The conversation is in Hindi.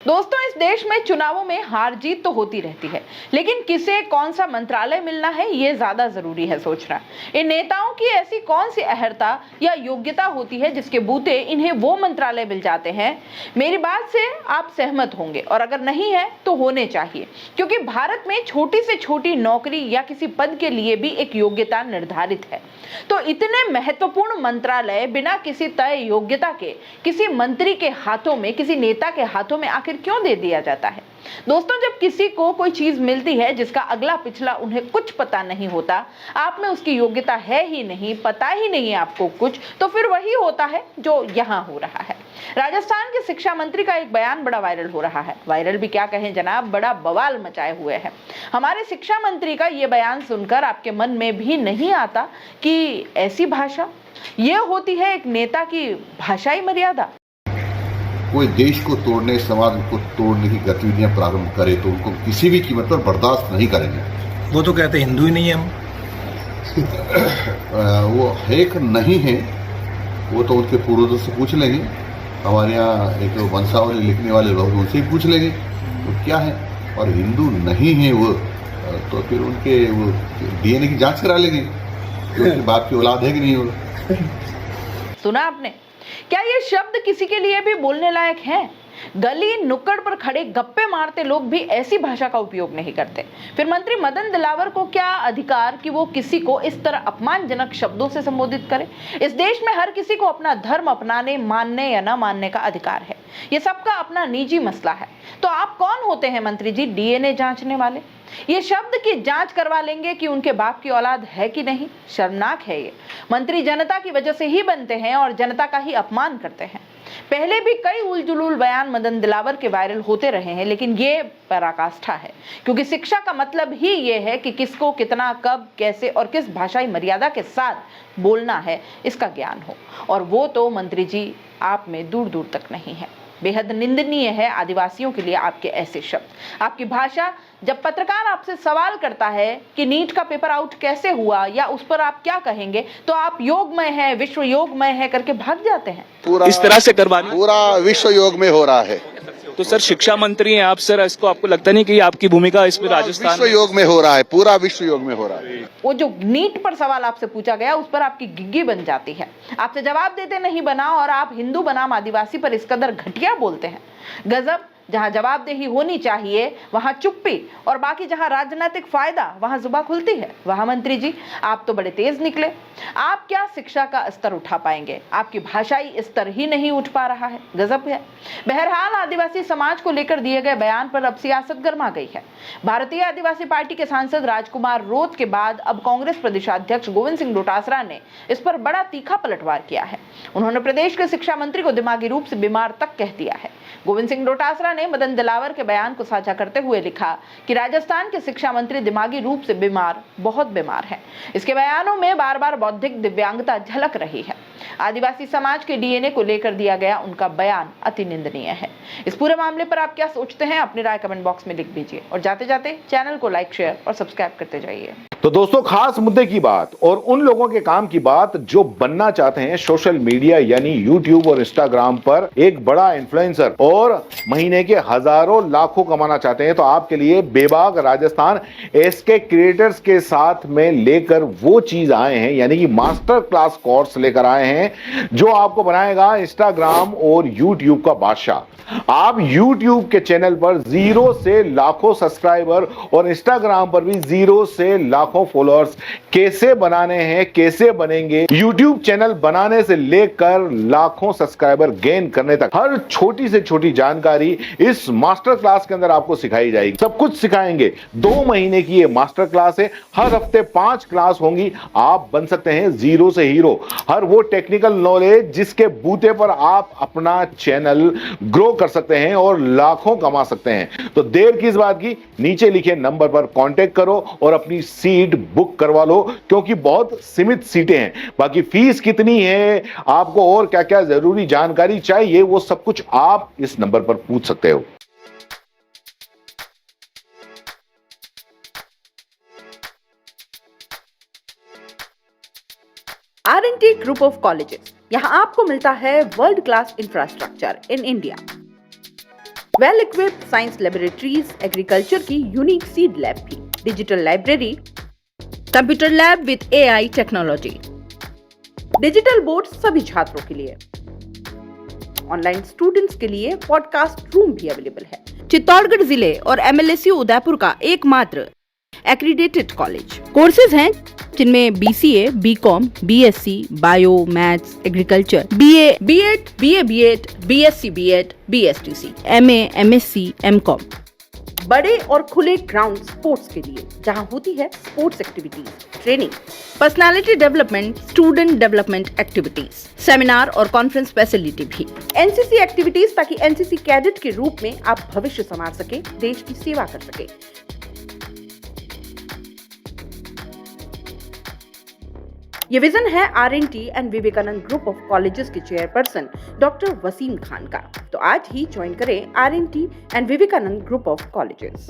दोस्तों, इस देश में चुनावों में हार जीत तो होती रहती है, लेकिन किसे कौन सा मंत्रालय मिलना है ये ज्यादा जरूरी है सोचना। इन नेताओं की ऐसी कौन सी अहर्ता या योग्यता होती है जिसके बूते इन्हें वो मंत्रालय मिल जाते हैं। मेरी बात से आप सहमत होंगे, और अगर नहीं है तो होने चाहिए, क्योंकि भारत में छोटी से छोटी नौकरी या किसी पद के लिए भी एक योग्यता निर्धारित है। तो इतने महत्वपूर्ण मंत्रालय बिना किसी तय योग्यता के किसी मंत्री के हाथों में, किसी नेता के हाथों में आखिर क्यों दे दिया जाता है। दोस्तों, जब किसी को कोई चीज मिलती है जिसका अगला पिछला उन्हें कुछ पता नहीं होता, आप में उसकी योग्यता है ही नहीं, पता ही नहीं है आपको कुछ, तो फिर वही होता है जो यहाँ हो रहा है। राजस्थान के शिक्षा मंत्री का एक बयान बड़ा वायरल हो रहा है। वायरल भी क्या कहें जनाब, बड़ा बवाल मचाए हुए है। हमारे शिक्षा मंत्री का ये बयान सुनकर आपके मन में भी नहीं आता कि ऐसी भाषा, ये होती है एक नेता की भाषाई मर्यादा। कोई देश को तोड़ने, समाज को तोड़ने की गतिविधियां प्रारंभ करे तो उनको किसी भी कीमत पर बर्दाश्त नहीं करेंगे। वो तो कहते हिंदू ही नहीं है हम। वो है कि नहीं है, वो तो उनके पूर्वजों से पूछ लेंगे। हमारे यहाँ एक वंशावली लिखने वाले लोग उनसे ही पूछ लेंगे वो क्या है। और हिंदू नहीं है वो, तो फिर उनके वो डीएनए की जांच करा लेंगे कि उनके बाप की औलाद है कि नहीं हो। सुना आपने? क्या ये शब्द किसी के लिए भी बोलने लायक हैं? गली नुक्कड़ पर खड़े गप्पे मारते लोग भी ऐसी भाषा का उपयोग नहीं करते। फिर मंत्री मदन दिलावर को क्या अधिकार कि वो किसी को इस तरह अपमानजनक शब्दों से संबोधित करे। इस देश में हर किसी को अपना धर्म अपनाने, मानने या न मानने का अधिकार है। ये सबका अपना निजी मसला है। तो आप कौन होते हैं मंत्री जी, डीएनए जांचने वाले? ये शब्द की जांच करवा लेंगे कि उनके बाप की औलाद है कि नहीं। शर्मनाक है ये। मंत्री जनता की वजह से ही बनते हैं और जनता का ही अपमान करते हैं। पहले भी कई उलझुल बयान मदन दिलावर के वायरल होते रहे हैं, लेकिन ये पराकाष्ठा है, क्योंकि शिक्षा का मतलब ही ये है कि किसको कितना, कब, कैसे और किस भाषाई मर्यादा के साथ बोलना है, इसका ज्ञान हो। और वो तो मंत्री जी आप में दूर दूर तक नहीं है। बेहद निंदनीय है आदिवासियों के लिए आपके ऐसे शब्द, आपकी भाषा। जब पत्रकार आपसे सवाल करता है कि नीट का पेपर आउट कैसे हुआ या उस पर आप क्या कहेंगे, तो आप योगमय है, विश्व योगमय है करके भाग जाते हैं। इस तरह से करवाना पूरा विश्व योग में हो रहा है। तो सर शिक्षा मंत्री हैं आप, सर इसको आपको लगता नहीं कि आपकी भूमिका इसमें राजस्थान विश्व योग में हो रहा है, पूरा विश्व योग में हो रहा है। वो जो नीट पर सवाल आपसे पूछा गया उस पर आपकी गिग्गी बन जाती है। आपसे जवाब देते नहीं बना, और आप हिंदू बनाम आदिवासी पर इस कदर घटिया बोलते हैं। गजब। जहां जवाबदेही होनी चाहिए वहां चुप्पी, और बाकी जहां राजनीतिक फायदा वहां जुबान खुलती है। वहां मंत्री जी आप तो बड़े तेज निकले। आप क्या शिक्षा का स्तर उठा पाएंगे? आपकी भाषाई स्तर ही नहीं उठ पा रहा है। गजब है। बहरहाल, आदिवासी समाज को लेकर दिए गए बयान पर अब सियासत गर्मा गई है। भारतीय आदिवासी पार्टी के सांसद राजकुमार रोत के बाद अब कांग्रेस प्रदेशाध्यक्ष गोविंद सिंह डोटासरा ने इस पर बड़ा तीखा पलटवार किया है। उन्होंने प्रदेश के शिक्षा मंत्री को दिमागी रूप से बीमार तक कह दिया है। गोविंद सिंह डोटासरा ने मदन दिलावर के बयान को साझा करते हुए लिखा कि राजस्थान के शिक्षा मंत्री दिमागी रूप से बीमार, बहुत बीमार है। इसके बयानों में बार बार बौद्धिक दिव्यांगता झलक रही है। आदिवासी समाज के डीएनए को लेकर दिया गया उनका बयान अति निंदनीय है। इस पूरे मामले पर आप क्या सोचते हैं, अपनी राय कमेंट बॉक्स में लिख दीजिए, और जाते जाते चैनल को लाइक, शेयर और सब्सक्राइब करते जाइए। तो दोस्तों, खास मुद्दे की बात और उन लोगों के काम की बात जो बनना चाहते हैं सोशल मीडिया यानी यूट्यूब और इंस्टाग्राम पर एक बड़ा इन्फ्लुएंसर और महीने के हजारों लाखों कमाना चाहते हैं, तो आपके लिए बेबाक राजस्थान एसके क्रिएटर्स के साथ में लेकर वो चीज आए हैं, यानी कि मास्टर क्लास कोर्स लेकर आए हैं जो आपको बनाएगा इंस्टाग्राम और यूट्यूब का बादशाह। आप YouTube के चैनल पर 0 से लाखों सब्सक्राइबर और इंस्टाग्राम पर भी 0 से लाखों फॉलोअर्स कैसे बनाने हैं, कैसे बनेंगे, YouTube चैनल बनाने से लेकर लाखों सब्सक्राइबर गेन करने तक हर छोटी से छोटी जानकारी इस मास्टर क्लास के अंदर आपको सिखाई जाएगी। सब कुछ सिखाएंगे। 2 महीने की ये मास्टर क्लास है। हर हफ्ते 5 क्लास होंगी। आप बन सकते हैं 0 से हीरो। हर वो टेक्निकल नॉलेज जिसके बूते पर आप अपना चैनल ग्रो कर सकते हैं और लाखों कमा सकते हैं। तो देर किस बात की, नीचे लिखे नंबर पर कांटेक्ट करो और अपनी सीट बुक करवा लो, क्योंकि बहुत सीमित सीटें हैं। बाकी फीस कितनी है, आपको और क्या क्या जरूरी जानकारी चाहिए, वो सब कुछ आप इस नंबर पर पूछ सकते हो। R&T ग्रुप ऑफ कॉलेजेस, यहाँ आपको मिलता है world class infrastructure in India. Well equipped science laboratories, agriculture की यूनिक सीड लैब भी, digital library, computer lab with AI technology, digital board सभी छात्रों के लिए, ऑनलाइन स्टूडेंट्स के लिए पॉडकास्ट रूम भी अवेलेबल है। चित्तौड़गढ़ जिले और MLSU उदयपुर का एकमात्र एक्रीडेटेड कॉलेज। कोर्सेज हैं जिनमें BCA, BCom, BSc, bio, maths, agriculture, BA, B.Ed, BA, B.Ed, BSc, B.Ed, BSTC, MA, MSc, MCom। बड़े और खुले ग्राउंड स्पोर्ट्स के लिए, जहां होती है sports activities, training, personality development, student development activities, seminar और कॉन्फ्रेंस फैसिलिटी भी, NCC एक्टिविटीज, ताकि NCC कैडेट के रूप में आप भविष्य संवार सके, देश की सेवा कर सके। ये विजन है RNT and Vivekanand group of colleges के चेयरपर्सन डॉक्टर वसीम खान का। तो आज ही ज्वाइन करें RNT and Vivekanand group of colleges.